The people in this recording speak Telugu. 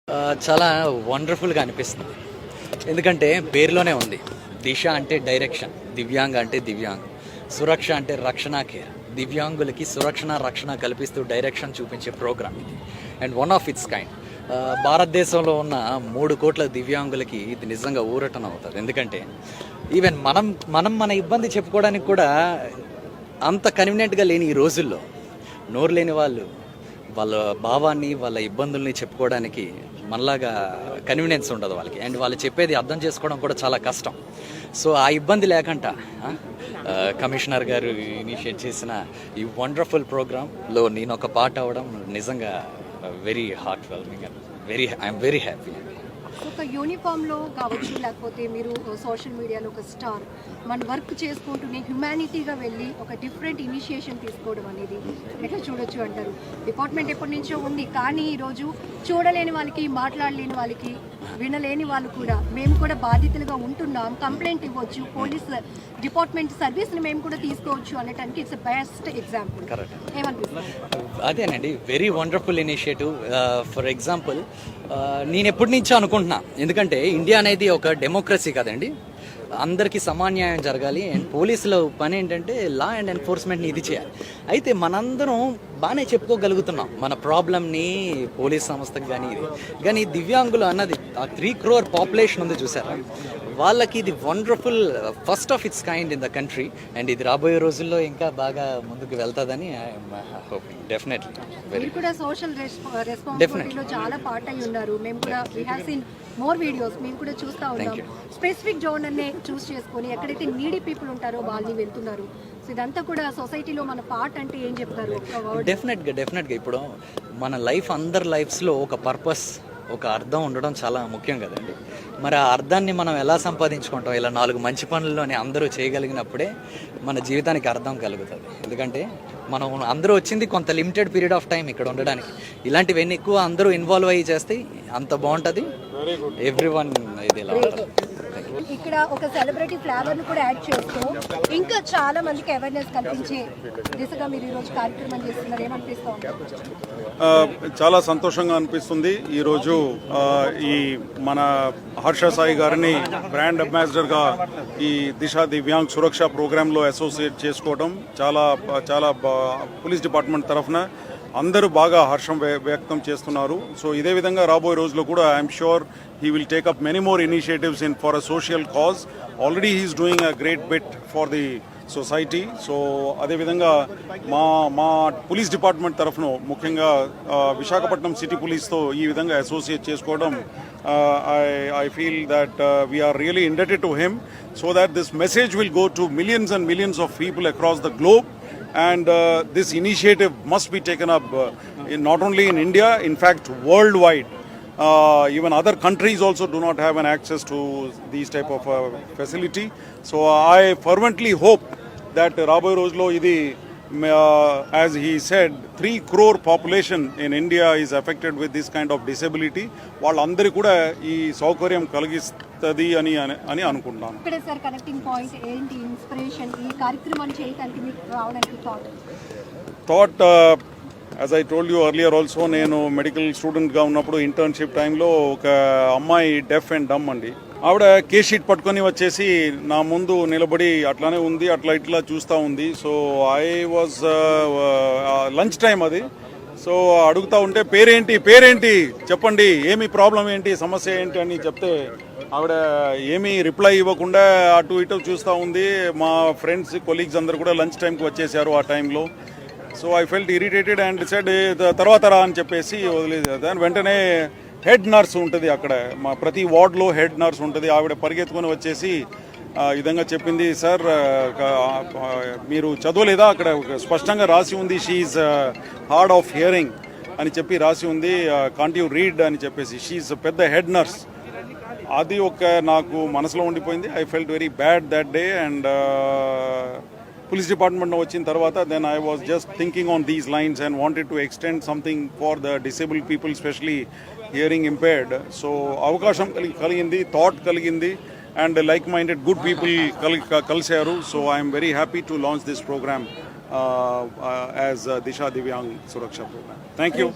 చాలా వండర్ఫుల్గా అనిపిస్తుంది. ఎందుకంటే పేరులోనే ఉంది. దిశ అంటే డైరెక్షన్, దివ్యాంగ అంటే దివ్యాంగ్, సురక్ష అంటే రక్షణ కేర్. దివ్యాంగులకి సురక్షణ రక్షణ కల్పిస్తూ డైరెక్షన్ చూపించే ప్రోగ్రామ్ ఇది. And one of it's kind. భారతదేశంలో ఉన్న 3 కోట్ల దివ్యాంగులకి ఇది నిజంగా ఊరటన అవుతుంది. ఎందుకంటే ఈవెన్ మన ఇబ్బంది చెప్పుకోవడానికి కూడా అంత కన్వీనియంట్గా లేని ఈ రోజుల్లో నోరు లేని వాళ్ళు వాళ్ళ భావాన్ని వాళ్ళ ఇబ్బందుల్ని చెప్పుకోవడానికి మనలాగా కన్వీనియన్స్ ఉండదు వాళ్ళకి. అండ్ వాళ్ళు చెప్పేది అర్థం చేసుకోవడం కూడా చాలా కష్టం. సో ఆ ఇబ్బంది లేకుండా కమిషనర్ గారు ఇనిషియేట్ చేసిన ఈ వండర్ఫుల్ ప్రోగ్రాంలో నేను ఒక పార్ట్ అవ్వడం నిజంగా very heart whelming and I'm very happy. ఒక యూనిఫామ్లో కావచ్చు, లేకపోతే మీరు సోషల్ మీడియాలో ఒక స్టార్ మన వర్క్ చేసుకుంటూనే హ్యుమానిటీగా వెళ్ళి ఒక డిఫరెంట్ ఇనిషియేషన్ తీసుకోవడం అనేది ఎక్కడ చూడొచ్చు అంటారు. డిపార్ట్మెంట్ ఎప్పటి నుంచో ఉంది, కానీ ఈరోజు చూడలేని వాళ్ళకి, మాట్లాడలేని వాళ్ళకి, వినలేని వాళ్ళు కూడా మేము కూడా బాధితులుగా ఉంటున్నాం, కంప్లైంట్ ఇవ్వచ్చు, పోలీస్ డిపార్ట్మెంట్ సర్వీస్ని మేము కూడా తీసుకోవచ్చు అనటానికి ఇట్స్ బెస్ట్ ఎగ్జాంపుల్. ఏమనిపిస్తుంది? అదేనండి, very wonderful initiative. For example నేను ఎప్పటి నుంచో అనుకుంటున్నా, ఎందుకంటే ఇండియా అనేది ఒక డెమోక్రసీ కదండి, అందరికీ సమాన్యాయం జరగాలి. అండ్ పోలీసుల పని ఏంటంటే లా అండ్ ఎన్ఫోర్స్మెంట్ని ఇది చేయాలి. అయితే మనందరం బాగానే చెప్పుకోగలుగుతున్నాం మన ప్రాబ్లమ్ని పోలీస్ సంస్థకి కానీ దివ్యాంగులు అన్నది ఆ 3 crore పాపులేషన్ ఉంది చూసారా, వాళ్ళకి ఇది wonderful first of it's kind in the country. And ఇది రాబోయే రోజుల్లో ఇంకా బాగా ముందుకు వెళ్తుందని ఐఎమ్ హోపింగ్. డెఫినెట్లీ మీరు కూడా సోషల్ రెస్పాన్సిబిలిటీలో చాలా పార్ట్ అయి ఉన్నారు. మేము కూడా we have seen more videos, మేము కూడా చూస్తూ ఉన్నాం. స్పెసిఫిక్ జోన్ అనే చూస్ చేసుకొని ఎక్కడైతే నీడీ పీపుల్ ఉంటారో వాళ్ళని వెళ్తున్నారు. సో ఇదంతా కూడా సొసైటీలో మన పార్ట్ అంటే ఏం చెప్తారు? డెఫినెట్గా ఇప్పుడు మన లైఫ్, అందరి లైఫ్స్లో ఒక పర్పస్, ఒక అర్థం ఉండడం చాలా ముఖ్యం కదండి. మరి ఆ అర్థాన్ని మనం ఎలా సంపాదించుకుంటాం? ఇలా 4 మంచి పనుల్లోనే అందరూ చేయగలిగినప్పుడే మన జీవితానికి అర్థం కలుగుతుంది. ఎందుకంటే మనం అందరూ వచ్చింది కొంత లిమిటెడ్ పీరియడ్ ఆఫ్ టైం ఇక్కడ ఉండడానికి. ఇలాంటివన్నీ ఎక్కువ అందరూ ఇన్వాల్వ్ అయ్యి చేస్తే అంత బాగుంటుంది. ఎవ్రీవన్ ఇది ఇలా ఉంటుంది. ఇక్కడ ఒక సెలబ్రిటీ ఫ్లేవర్ను కూడా యాడ్ చేస్తూ ఇంకా చాలా మందికి అవేర్నెస్ కల్పించే దిశగా మీరు ఈరోజు కార్యక్రమం చేస్తున్నారు. ఏమనిపిస్తూ ఉంటారు? చాలా సంతోషంగా అనిపిస్తుంది. ఈరోజు ఈ మన హర్ష సాయి గారిని బ్రాండ్ అంబాసిడర్గా ఈ దిశ దివ్యాంగ్ సురక్ష ప్రోగ్రాంలో అసోసియేట్ చేసుకోవడం చాలా చాలా పోలీస్ డిపార్ట్మెంట్ తరఫున అందరూ బాగా హర్షం వ్యక్తం చేస్తున్నారు. సో ఇదే విధంగా రాబోయే రోజుల్లో కూడా I'm sure he will take up many more initiatives for a social cause. Already he is doing a great bit for the society. So అదే విధంగా మా పోలీస్ డిపార్ట్మెంట్ తరఫున ముఖ్యంగా విశాఖపట్నం సిటీ పోలీస్తో ఈ విధంగా అసోసియేట్ చేసుకోవడం I feel that we are really indebted to him, so that this message will go to millions and millions of people across the globe. And this initiative must be taken up not only in India, in fact worldwide. Even other countries also do not have an access to these type of facility. So I fervently hope that Raboy Rojlo idi, as he said, 3 crore population in India is affected with this kind of disability. వాళ్ళందరి కూడా ఈ సౌకర్యం కలిగిస్తుంది అని అనుకుంటున్నాను. ఇక్కడ సార్ కనెక్టింగ్ పాయింట్ ఏంటి, ఇన్స్పిరేషన్ ఈ కార్యక్రమాన్ని చేయడానికి మీకు రావడానికి thought? As I told you earlier also, నేను మెడికల్ స్టూడెంట్గా ఉన్నప్పుడు ఇంటర్న్షిప్ టైంలో ఒక అమ్మాయి డెఫ్ అండ్ డమ్ అండి, ఆవిడ కేస్ షీట్ పట్టుకొని వచ్చేసి నా ముందు నిలబడి అట్లానే ఉంది, అట్లా ఇట్లా చూస్తూ ఉంది. So I was lunch time అది. సో అడుగుతూ ఉంటే పేరేంటి చెప్పండి, ఏమి ప్రాబ్లం ఏంటి, సమస్య ఏంటి అని చెప్తే ఆవిడ ఏమీ రిప్లై ఇవ్వకుండా అటు ఇటు చూస్తూ ఉంది. మా ఫ్రెండ్స్, కొలీగ్స్ అందరు కూడా లంచ్ టైంకి వచ్చేసారు ఆ టైంలో. So I felt irritated and said తర్వాత రా అని చెప్పేసి వదిలేదు. దాని వెంటనే హెడ్ నర్స్ ఉంటుంది అక్కడ, మా ప్రతి వార్డులో హెడ్ నర్స్ ఉంటుంది. ఆవిడ పరిగెత్తుకొని వచ్చేసి ఈ విధంగా చెప్పింది, సార్ మీరు చదవలేదా, అక్కడ స్పష్టంగా రాసి ఉంది షీఈ్ హార్డ్ ఆఫ్ హియరింగ్ అని చెప్పి రాసి ఉంది, కాంట్ యూ రీడ్ అని చెప్పేసి. షీఈ్ పెద్ద హెడ్ నర్స్. అది ఒక నాకు మనసులో ఉండిపోయింది. I felt very bad that day. And police department వచ్చిన తర్వాత then I was just thinking on these lines and wanted to extend something for the disabled people, especially hearing impaired. So అవకాశం కలిగింది, థాట్ కలిగింది, and like minded good people కలిసారు. So I am very happy to launch this program as Disha Divyang Suraksha program. Thank you.